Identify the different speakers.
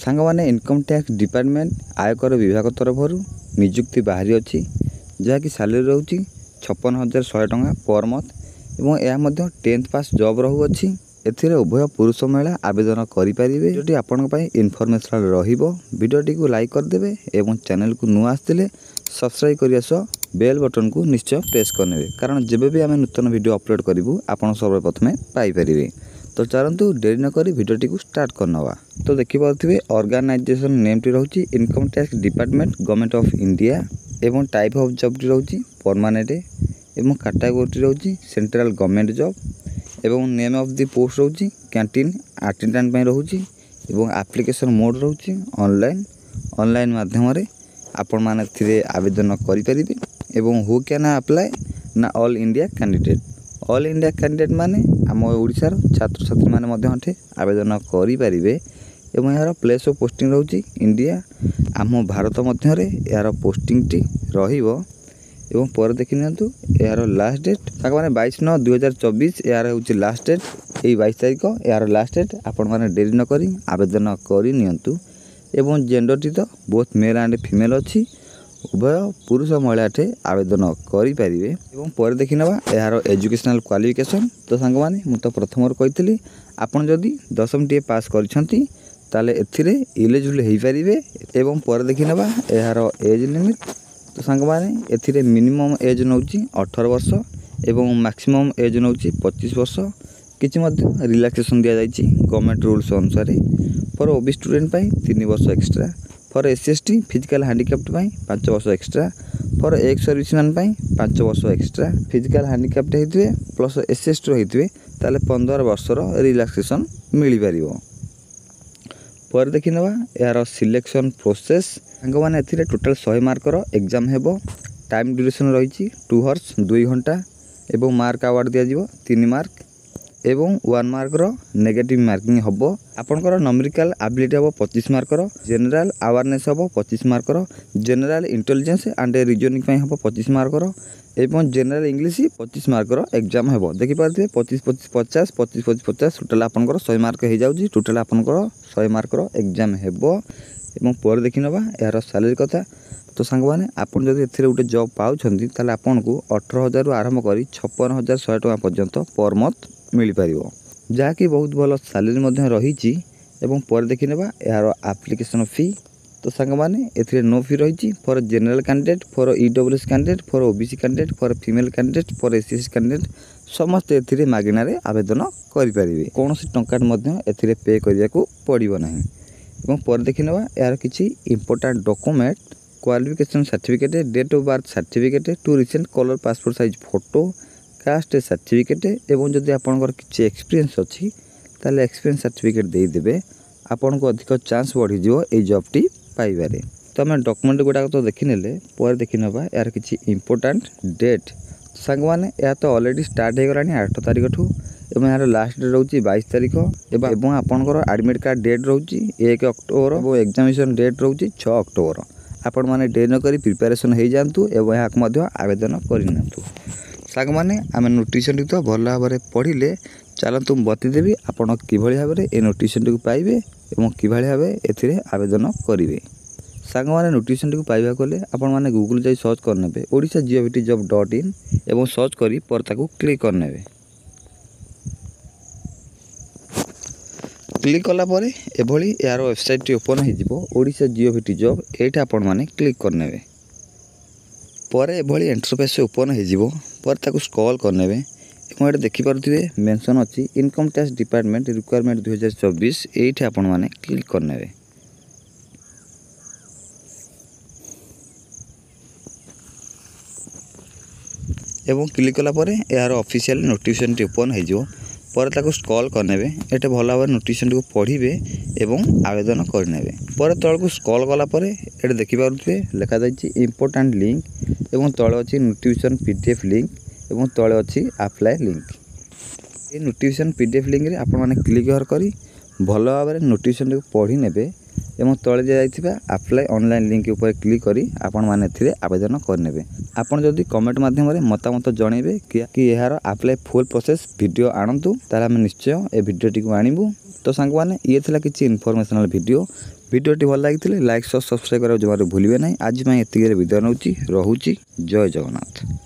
Speaker 1: सांग मैंने income tax department आयकर विभाग तरफ निजुक्ति बाहरी अच्छी जहाँकि सैलरी रोचे 56,100 टଙ୍କା पर मंथ और यह 10th पास जॉब रोचे। एथिरे उभय पुरुष महिला आवेदन करेंगे। भिडियोटी आपण इनफॉर्मेशनल रहिबो। भिडियोटी को लाइक करदे और चैनल को नुआ आसते सब्सक्राइब करिया सह बेल बटन को निश्चय प्रेस करने कारण जब भी आम नूतन वीडियो अपलोड करूँ आपड़ सर्वप्रथमे पाइपर। तो चलतु डेरी नक भिडियोटी को स्टार्ट करनवा। तो देखिपे ऑर्गेनाइजेशन नेम टी रोची income tax department government of India एवं टाइप ऑफ जॉब टी रोची परमानेंट एवं कैटेगरी रोची सेंट्रल गवर्नमेंट जॉब एवं नेम ऑफ द पोस्ट रोची कैंटीन अटेंडेंट पे रोची एवं एप्लिकेशन मोड रोची ऑनलाइन माध्यम रे आपण माने थिरे आवेदन करि परिबे। एवं हु कैन अप्लाई ना ऑल इंडिया कैंडिडेट माने आम ओडिशार छात्र छात्री माने मध्य हटे आवेदन करि परिबे। एवं यार प्लेस ऑफ पोस्टिंग रोची इंडिया आम भारत मध्य रे यार पोस्टिंग टी रहिबो। एवं पर देखि नियंतु यार लास्ट डेट ताक माने 22/9/2024 यार होची लास्ट डेट। एई 22 तारिख यार लास्ट डेट आपण माने देरी न करी आवेदन करि नियंतु। एवं जेंडर टी तो बोथ मेल एंड फीमेल अच्छी उभय पुरुष महिला टे आवेदन करि परिबे। एवं पर देखि नबा यार एजुकेशनल क्वालिफिकेशन। तो सांग माने मु तो प्रथमर कहितली आपण जदी 10वीं टी पास करछंती ताले एथिरे एलिजिबल हेई परिबे। एवं पर देखि नबा यार एज लिमिट। तो सांग माने एथिरे मिनिमम एज नउची 18 वर्ष एवं मैक्सिमम एज नउची 25 वर्ष। किछि मध्ये रिलैक्सेशन दिया जायछि गवर्नमेंट रूल्स अनुसार। फॉर ओबी स्टूडेंट पाई 3 वर्ष extra, for SC physical handicapped पाई 5 वर्ष एक्स्ट्रा, फॉर एक्स सर्विसमैन पाई 5 वर्ष एक्स्ट्रा। फिजिकल हैंडिकैप्ड हेतिवे प्लस एसएसटी हेतिवे ताले 15 वर्षर रिलैक्सेशन मिली परिबो। पर देखि नबा यार सिलेक्शन प्रोसेस। सांग माने एथिरे टोटल 100 मार्कर एग्जाम हेबो। टाइम ड्यूरेशन रही 2 आवर्स 2 घंटा एवं मार्क अवार्ड दिया जिवो 3 मार्क एवं 1 मार्कर नेगेटिव मार्किंग हबो। आपनकर न्यूमेरिकल एबिलिटी हबो 25 मार्कर, जनरल अवेयरनेस हबो 25 marker, general intelligence and reasoning पई हबो 25 मार्कर एवं जनरल इंग्लिश 25 मार्कर एग्जाम हेबो। देखि पारथिबे 25 25 50 25 25 50 टोटल आपनकर 100 मार्क हे जाउजी। टोटल आपनकर 100 मार्कर एग्जाम हेबो। एवं पर देखि नबा यार सैलरी कथा। तो सांग माने आपन जदि एथिरे उटे जॉब पाउछंती ताले आपन को 18,000 रु आरंभ करी 56,100 टका पर्यंत पर मंथ मिल पारिबो, जहाँकि बहुत भल सैलरी मध्य रही। एवं पर देखि नबा यार एप्लिकेशन फी। तो सांग माने एथिरे नो फी रही for general candidate, for EWS candidate, for OBC candidate, for female candidate, for SC candidate समस्त एथिरे मागना रे आवेदन करि परिबे। कोनोसी टंका मध्य एथिरे पे करिया को पड़िबो नाही। एवं पर देखि नबा यार किछि important document qualification certificate, date of birth certificate, 2 recent colour passport size photo, caste certificate एवं जदि आपनकर किछि एक्सपीरियंस अछि ताले एक्सपीरियंस सर्टिफिकेट दे देबे। आपन को अधिक चांस बढ़ी जिवो ए जॉब टी पाइबारे। तो हम डॉक्यूमेंट गुडा तो देखि नेले पर देखि नबा यार किछि इंपोर्टेंट डेट। सांग माने या तो ऑलरेडी स्टार्ट हे गरानी 8 तारिख ठू एवं यार लास्ट डेट रहउची 22 तारिख एवं आपनकर एडमिट कार्ड डेट रहउची 1 अक्टोबर एवं एग्जामिनेशन डेट रहउची 6 अक्टोबर। आपण माने डेरी न करी प्रिपरेशन हो जातु एवं यहाँ मध्य आवेदन करनियंतु। सांग माने आम नोटिफिकेशन तो भल भाव में पढ़ले चलतु बतईदेवी आपड़ किभली भाव में ए नोटिफिकेशन टी पाइबे एवं किभली भाव एथिरे आवेदन करेंगे। सांग माने नोटिफिकेशन टी पाइबा कले आपण माने गूगल जाई सर्च करने odisha.gov.in एवं सर्च करी पर ताकू क्लिक करने। क्लिक कला परे एभली यार वेबसाइट टी ओपन हो odisha.gov.in एटा आपण माने क्लिक करने पर एभली इंटरफेस ओपन हो पर ताकू स्क्रॉल करने। एवं देखि पारुथिबे मेंशन अछि इनकम टैक्स डिपार्टमेंट रिक्वायरमेंट 2024 एठी आपण माने क्लिक करने। एवं क्लिक कला परे यार ऑफिशियल नोटिफिकेशन टी ओपन हो पर ताकू स्क्रॉल करने। एटे भल भाव नोटिफिकेशन को पढ़े एवं आवेदन करने। पर तल को स्क्रॉल कला परे एटे देखि पारुथिबे लिखा जाइछि इंपोर्टेंट लिंक एवं तळे अछि नोटिफिकेशन पीडीएफ लिंक एवं तळे अछि अप्लाई लिंक। ए नोटिफिकेशन पीडीएफ लिंक रे आपण माने क्लिक करी भल भाव में नोटिफिकेशन को पढ़ी नेबे एवं तळे दिया अप्लाई ऑनलाइन लिंक ऊपर क्लिक करी आपण माने एथिरे आवेदन करनेबे। आपण जदि कमेंट माध्यम रे मतामत जणेबे कि यार अप्लाई फुल प्रोसेस वीडियो आणंतु ताला हम निश्चय ए वीडियो टी को आनिबु। तो सांग माने ये थिला किछि इन्फॉर्मेशनल वीडियो। ଭିଡ଼ିଓଟି ଭଲ ଲାଗିଥିଲେ ଲାଇକ୍ ସବସ୍କ୍ରାଇବ୍ କରିବାକୁ ଜମାରୁ ଭୁଲିବେ ନାହିଁ। ଆଜି ପାଇଁ ଏତିକିରେ ବିଦାୟ ନେଉଛି। ରହୁଛି। ଜୟ ଜଗନ୍ନାଥ।